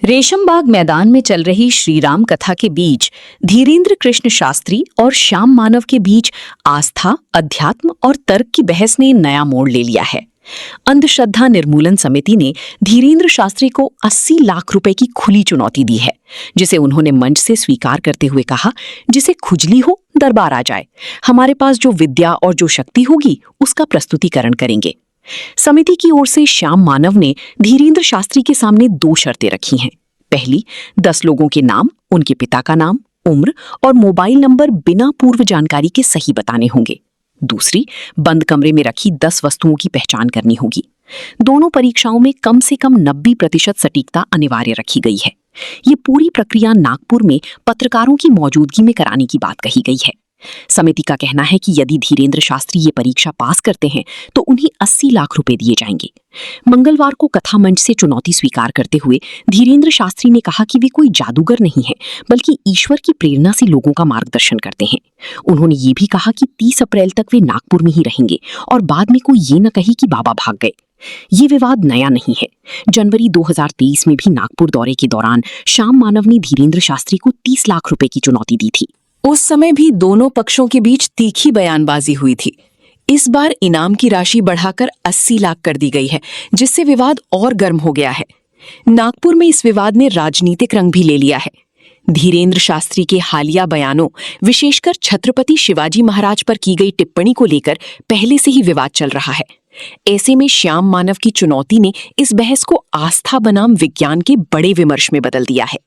रेशमबाग मैदान में चल रही श्री राम कथा के बीच धीरेन्द्र कृष्ण शास्त्री और श्याम मानव के बीच आस्था, अध्यात्म और तर्क की बहस ने नया मोड़ ले लिया है। अंधश्रद्धा निर्मूलन समिति ने धीरेन्द्र शास्त्री को 80 लाख रुपए की खुली चुनौती दी है, जिसे उन्होंने मंच से स्वीकार करते हुए कहा, जिसे खुजली हो दरबार आ जाए, हमारे पास जो विद्या और जो शक्ति होगी उसका प्रस्तुतिकरण करेंगे। समिति की ओर से श्याम मानव ने धीरेन्द्र शास्त्री के सामने 2 शर्तें रखी हैं। पहली, 10 लोगों के नाम, उनके पिता का नाम, उम्र और मोबाइल नंबर बिना पूर्व जानकारी के सही बताने होंगे। दूसरी, बंद कमरे में रखी 10 वस्तुओं की पहचान करनी होगी। दोनों परीक्षाओं में कम से कम 90% सटीकता अनिवार्य रखी गई है। ये पूरी प्रक्रिया नागपुर में पत्रकारों की मौजूदगी में कराने की बात कही गई है। समिति का कहना है कि यदि धीरेन्द्र शास्त्री ये परीक्षा पास करते हैं तो उन्हें 80 लाख रुपए दिए जाएंगे। मंगलवार को कथा मंच से चुनौती स्वीकार करते हुए धीरेन्द्र शास्त्री ने कहा कि वे कोई जादूगर नहीं हैं, बल्कि ईश्वर की प्रेरणा से लोगों का मार्गदर्शन करते हैं। उन्होंने ये भी कहा कि 30 अप्रैल तक वे नागपुर में ही रहेंगे और बाद में कोई ये न कहे कि बाबा भाग गए। ये विवाद नया नहीं है। जनवरी 2023 में भी नागपुर दौरे के दौरान श्याम मानव ने धीरेन्द्र शास्त्री को 30 लाख रुपए की चुनौती दी थी। उस समय भी दोनों पक्षों के बीच तीखी बयानबाजी हुई थी। इस बार इनाम की राशि बढ़ाकर 80 लाख कर दी गई है, जिससे विवाद और गर्म हो गया है। नागपुर में इस विवाद ने राजनीतिक रंग भी ले लिया है। धीरेन्द्र शास्त्री के हालिया बयानों, विशेषकर छत्रपति शिवाजी महाराज पर की गई टिप्पणी को लेकर पहले से ही विवाद चल रहा है। ऐसे में श्याम मानव की चुनौती ने इस बहस को आस्था बनाम विज्ञान के बड़े विमर्श में बदल दिया है।